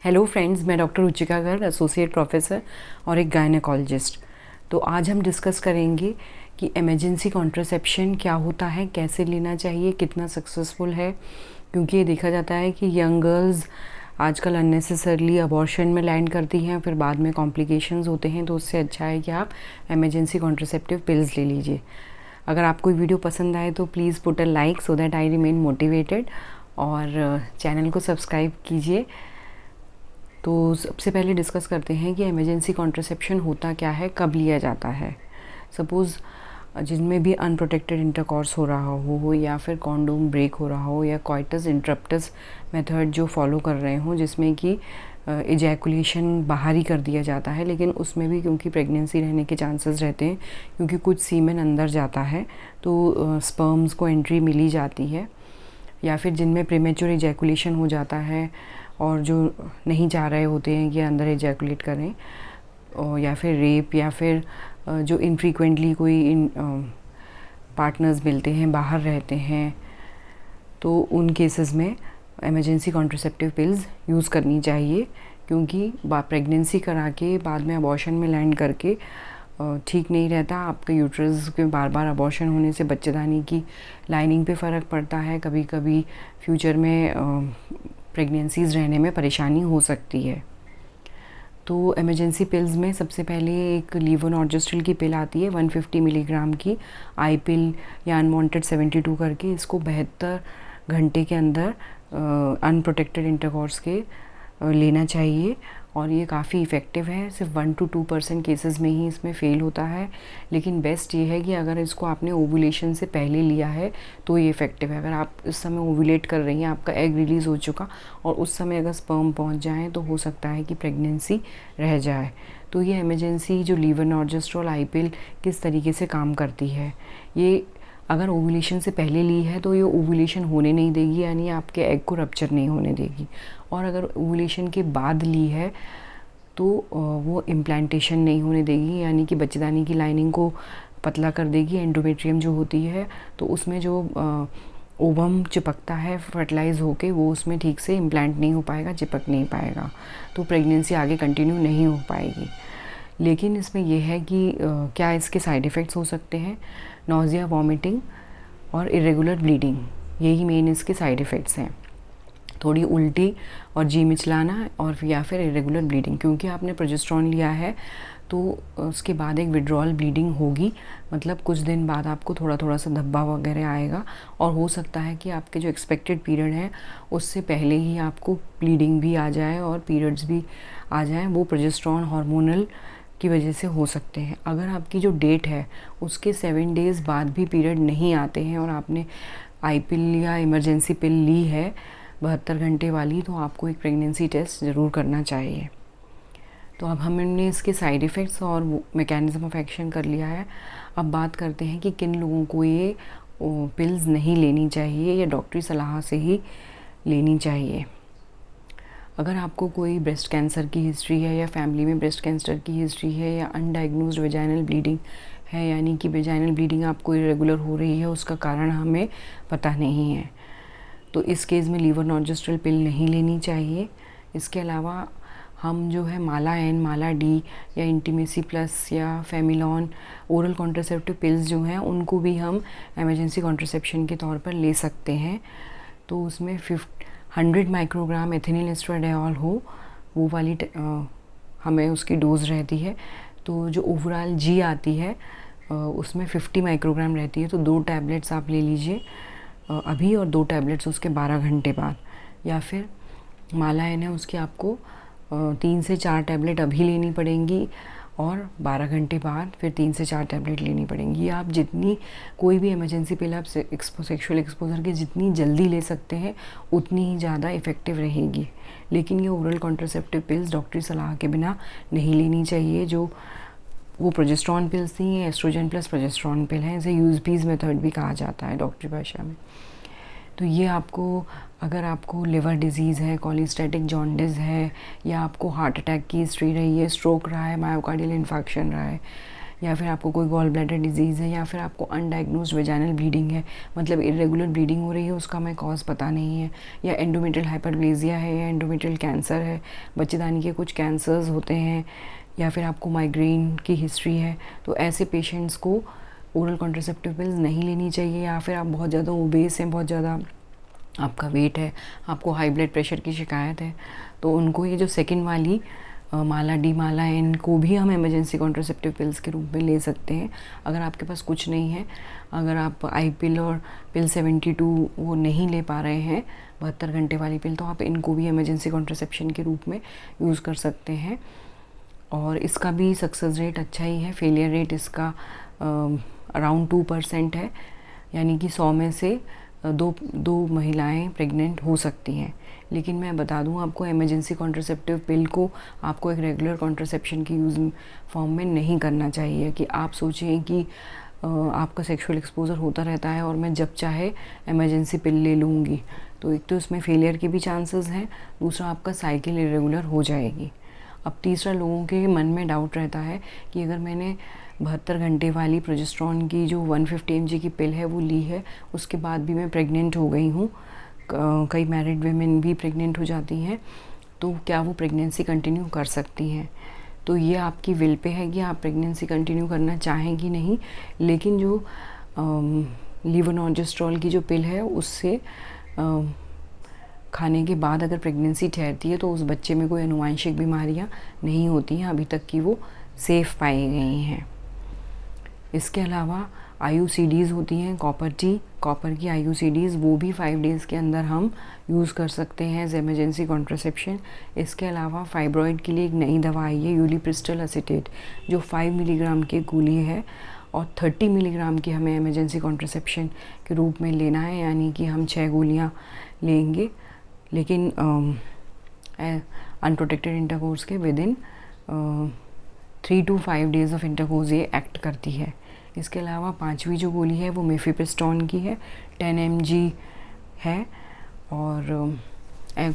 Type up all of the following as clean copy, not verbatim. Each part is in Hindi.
हेलो फ्रेंड्स, मैं doctor Ruchika Garg, associate professor और एक गायनेकोलॉजिस्ट। तो आज हम डिस्कस करेंगे कि इमरजेंसी कॉन्ट्रासेप्शन क्या होता है, कैसे लेना चाहिए, कितना सक्सेसफुल है। क्योंकि ये देखा जाता है कि यंग गर्ल्स आजकल अननेसेसरली अबॉर्शन में लैंड करती हैं, फिर बाद में कॉम्प्लिकेशंस होते हैं। तो उससे अच्छा है कि आप इमरजेंसी कॉन्ट्रासेप्टिव पिल्स ले लीजिए। अगर आपको वीडियो पसंद आए तो please put a like so that I remain motivated, और चैनल को सब्सक्राइब कीजिए। तो सबसे पहले डिस्कस करते हैं कि इमरजेंसी कॉन्ट्रासेप्शन होता क्या है, कब लिया जाता है। सपोज़ जिनमें भी अनप्रोटेक्टेड इंटरकॉर्स हो रहा हो या फिर कॉन्डोम ब्रेक हो रहा हो या कॉइटस इंटरप्टस मेथड जो फॉलो कर रहे हों, जिसमें कि इजैकुलेशन बाहर ही कर दिया जाता है, लेकिन उसमें भी क्योंकि प्रेगनेंसी रहने के चांसेस रहते हैं, क्योंकि कुछ सीमेन अंदर जाता है तो स्पर्म्स को एंट्री मिली जाती है। या फिर जिनमें प्रीमेच्योर इजैकुलेशन हो जाता है और जो नहीं चाह रहे होते हैं कि अंदर इजैकुलेट करें, और या फिर रेप, या फिर जो इनफ्रीक्वेंटली कोई पार्टनर्स मिलते हैं, बाहर रहते हैं, तो उन केसेस में इमरजेंसी कॉन्ट्रासेप्टिव पिल्स यूज़ करनी चाहिए। क्योंकि प्रेगनेंसी करा के बाद में अबॉर्शन में लैंड करके ठीक नहीं रहता। आपके यूट्रस के बार बार अबॉर्शन होने से बच्चेदानी की लाइनिंग पे फ़र्क पड़ता है। कभी कभी फ्यूचर में प्रेगनेंसीज़ रहने में परेशानी हो सकती है। तो इमरजेंसी पिल्स में सबसे पहले एक लीवोनॉर्जेस्ट्रल की पिल आती है 150 मिलीग्राम की, आई पिल या अनवांटेड 72 करके। इसको 72 घंटे के अंदर अनप्रोटेक्टेड इंटरकॉर्स के लेना चाहिए, और ये काफ़ी इफ़ेक्टिव है। सिर्फ 1 to 2% केसेस में ही इसमें फ़ेल होता है। लेकिन बेस्ट ये है कि अगर इसको आपने ओवुलेशन से पहले लिया है तो ये इफ़ेक्टिव है। अगर आप इस समय ओवुलेट कर रही हैं, आपका एग रिलीज़ हो चुका, और उस समय अगर स्पर्म पहुंच जाए तो हो सकता है कि प्रेगनेंसी रह जाए। तो ये इमरजेंसी जो लीवोनॉर्जेस्ट्रल आई पिल किस तरीके से काम करती है, ये अगर ओवुलेशन से पहले ली है तो ये ओवुलेशन होने नहीं देगी, यानी आपके एग को रप्चर नहीं होने देगी। और अगर ओवुलेशन के बाद ली है तो वो इम्प्लांटेशन नहीं होने देगी, यानी कि बच्चेदानी की लाइनिंग को पतला कर देगी। एंडोमेट्रियम जो होती है तो उसमें जो ओवम चिपकता है फर्टिलाइज होके, वो उसमें ठीक से इम्प्लांट नहीं हो पाएगा, चिपक नहीं पाएगा, तो प्रेगनेंसी आगे कंटिन्यू नहीं हो पाएगी। लेकिन इसमें यह है कि क्या इसके साइड इफ़ेक्ट्स हो सकते हैं। नॉजिया, वॉमिटिंग और इरेगुलर ब्लीडिंग, यही मेन इसके साइड इफ़ेक्ट्स हैं। थोड़ी उल्टी और जी मिचलाना, और या फिर इरेगुलर ब्लीडिंग। क्योंकि आपने प्रोजेस्टेरॉन लिया है तो उसके बाद एक विड्रॉल ब्लीडिंग होगी, मतलब कुछ दिन बाद आपको थोड़ा थोड़ा सा धब्बा वगैरह आएगा, और हो सकता है कि आपके जो एक्सपेक्टेड पीरियड है उससे पहले ही आपको ब्लीडिंग भी आ जाए और पीरियड्स भी आ जाए। वो प्रोजेस्टेरॉन हार्मोनल की वजह से हो सकते हैं। अगर आपकी जो डेट है उसके 7 डेज़ बाद भी पीरियड नहीं आते हैं और आपने आई पिल या इमरजेंसी पिल ली है 72 घंटे वाली, तो आपको एक प्रेगनेंसी टेस्ट ज़रूर करना चाहिए। तो अब हमने इसके साइड इफ़ेक्ट्स और मैकेनिज़्म ऑफ एक्शन कर लिया है। अब बात करते हैं कि किन लोगों को ये पिल्स नहीं लेनी चाहिए या डॉक्टरी सलाह से ही लेनी चाहिए। अगर आपको कोई ब्रेस्ट कैंसर की हिस्ट्री है, या फैमिली में ब्रेस्ट कैंसर की हिस्ट्री है, या अनडायग्नोज्ड वेजाइनल ब्लीडिंग है, यानी कि वेजाइनल ब्लीडिंग आपको इरेगुलर हो रही है, उसका कारण हमें पता नहीं है, तो इस केस में लीवोनॉर्जेस्ट्रल पिल नहीं लेनी चाहिए। इसके अलावा हम जो है माला एन, माला डी या इंटीमेसी प्लस या फेमिलॉन ओरल कॉन्ट्रासेप्टिव पिल्स जो हैं उनको भी हम इमरजेंसी कॉन्ट्रासेप्शन के तौर पर ले सकते हैं। तो उसमें 100 माइक्रोग्राम एथिनिल एस्ट्राडियोल हो, वो वाली हमें उसकी डोज़ रहती है। तो जो ओवरऑल जी आती है उसमें 50 माइक्रोग्राम रहती है। तो 2 टैबलेट्स आप ले लीजिए अभी, और 2 टैबलेट्स उसके 12 घंटे बाद। या फिर माला एन है, उसकी आपको 3 से 4 टैबलेट अभी लेनी पड़ेंगी, और 12 घंटे बाद फिर 3 से 4 टैबलेट लेनी पड़ेंगी। आप जितनी कोई भी इमरजेंसी पिल आप सेक्सुअल एक्सपोजर के जितनी जल्दी ले सकते हैं उतनी ही ज़्यादा इफ़ेक्टिव रहेगी। लेकिन ये ओरल कॉन्ट्रासेप्टिव पिल्स डॉक्टरी सलाह के बिना नहीं लेनी चाहिए। जो वो प्रोजेस्टेरॉन पिल्स थी, ये एस्ट्रोजन प्लस प्रोजेस्टेरॉन पिल है, इसे यूज़पीज मेथड भी कहा जाता है डॉक्टरी भाषा में। तो ये आपको, अगर आपको लिवर डिजीज़ है, कॉलिस्टेटिक जॉन्डिस है, या आपको हार्ट अटैक की हिस्ट्री रही है, स्ट्रोक रहा है, मायोकार्डियल इन्फेक्शन रहा है, या फिर आपको कोई गॉल ब्लैडर डिजीज़ है, या फिर आपको अनडायग्नोज्ड वेजाइनल ब्लीडिंग है, मतलब इरेगुलर ब्लीडिंग हो रही है, उसका हमें कॉज पता नहीं है, या एंडोमेट्रियल हाइपरप्लेजिया है, या एंडोमेट्रियल कैंसर है, बच्चेदानी के कुछ कैंसर्स होते हैं, या फिर आपको माइग्रेन की हिस्ट्री है, तो ऐसे पेशेंट्स को ओरल कॉन्ट्रासेप्टिव पिल्स नहीं लेनी चाहिए। या फिर आप बहुत ज़्यादा ओबेस हैं, बहुत ज़्यादा आपका वेट है, आपको हाई ब्लड प्रेशर की शिकायत है, तो उनको ये जो सेकंड वाली माला डी माला एन को भी हम इमरजेंसी कॉन्ट्रासेप्टिव पिल्स के रूप में ले सकते हैं। अगर आपके पास कुछ नहीं है, अगर आप आई पिल और पिल 72 वो नहीं ले पा रहे हैं 72 घंटे वाली पिल, तो आप इनको भी इमरजेंसी कॉन्ट्रासेप्शन के रूप में यूज़ कर सकते हैं। और इसका भी सक्सेस रेट अच्छा ही है, फेलियर रेट इसका अराउंड 2% है, यानी कि 100 में से दो महिलाएं प्रेग्नेंट हो सकती हैं। लेकिन मैं बता दूं आपको, इमरजेंसी कॉन्ट्रासेप्टिव पिल को आपको एक रेगुलर कॉन्ट्रासेप्शन की यूज़ फॉर्म में नहीं करना चाहिए कि आप सोचें कि आपका सेक्सुअल एक्सपोजर होता रहता है और मैं जब चाहे इमरजेंसी पिल ले लूँगी, तो एक तो इसमें फेलियर के भी चांसेस हैं, दूसरा आपका साइकिल इरेगुलर हो जाएगी। अब तीसरा, लोगों के मन में डाउट रहता है कि अगर मैंने 72 घंटे वाली प्रोजेस्टेरॉन की जो 150 mg की पिल है वो ली है, उसके बाद भी मैं प्रेग्नेंट हो गई हूँ, कई मैरिड वेमेन भी प्रेग्नेंट हो जाती हैं, तो क्या वो प्रेगनेंसी कंटिन्यू कर सकती हैं? तो ये आपकी विल पे है कि आप प्रेगनेंसी कंटिन्यू करना चाहें कि नहीं। लेकिन जो लीवोनॉर्जेस्ट्रॉल की जो पिल है, उससे खाने के बाद अगर प्रेगनेंसी ठहरती है तो उस बच्चे में कोई आनुवंशिक बीमारियां नहीं होती हैं, अभी तक की वो सेफ़ पाई गई हैं। इसके अलावा IUCDs होती हैं, कॉपर की IUCDs, वो भी 5 डेज़ के अंदर हम यूज़ कर सकते हैं एज इमरजेंसी कॉन्ट्रासेप्शन। इसके अलावा फाइब्रॉइड के लिए एक नई दवा आई है, यूलिप्रिस्टल एसीटेट, जो 5 मिलीग्राम की गोली है और 30 मिलीग्राम की हमें इमरजेंसी कॉन्ट्रासेप्शन के रूप में लेना है, यानी कि हम 6 गोलियाँ लेंगे, लेकिन अनप्रोटेक्टेड इंटरकोर्स के with in 3 to 5 days of intercourse ये एक्ट करती है। इसके अलावा 5वीं जो गोली है वो मिफेप्रिस्टोन की है, 10 mg है। और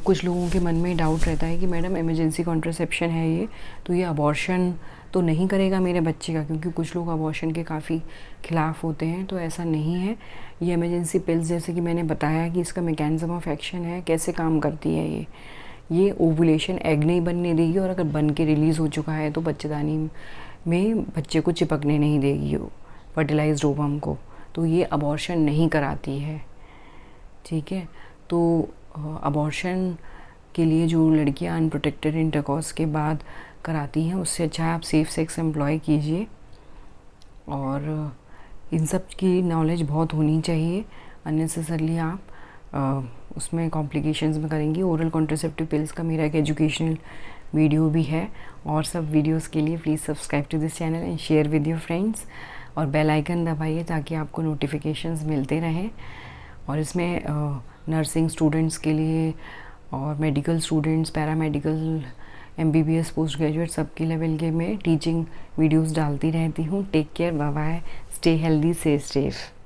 कुछ लोगों के मन में डाउट रहता है कि मैडम इमरजेंसी कॉन्ट्रासेप्शन है ये, तो ये अबॉर्शन तो नहीं करेगा मेरे बच्चे का, क्योंकि कुछ लोग अबॉर्शन के काफ़ी खिलाफ़ होते हैं। तो ऐसा नहीं है, ये इमरजेंसी पिल्स जैसे कि मैंने बताया कि इसका मैकेनिज़्म ऑफ एक्शन है, कैसे काम करती है ये ओवुलेशन एग नहीं बनने देगी, और अगर बन के रिलीज़ हो चुका है तो बच्चेदानी में बच्चे को चिपकने नहीं देगी फर्टिलाइज्ड ओवम को, तो ये अबॉर्शन नहीं कराती है। ठीक है, तो अबॉर्शन के लिए जो लड़कियां अनप्रोटेक्टेड इंटरकॉर्स के बाद कराती हैं, उससे अच्छा आप सेफ सेक्स एम्प्लॉय कीजिए। और इन सब की नॉलेज बहुत होनी चाहिए, अननेसेसरली आप उसमें कॉम्प्लिकेशंस में करेंगी। ओरल कॉन्ट्रासेप्टिव पिल्स का मेरा एक एजुकेशनल वीडियो भी है, और सब वीडियोस के लिए please subscribe to this channel and share with your friends, और बेल आइकन दबाइए ताकि आपको नोटिफिकेशंस मिलते रहें। और इसमें नर्सिंग स्टूडेंट्स के लिए और medical students, paramedical, MBBS, post graduate, सबके लेवल के मैं टीचिंग वीडियोस डालती रहती हूँ। Take care, bye bye, stay healthy, stay safe.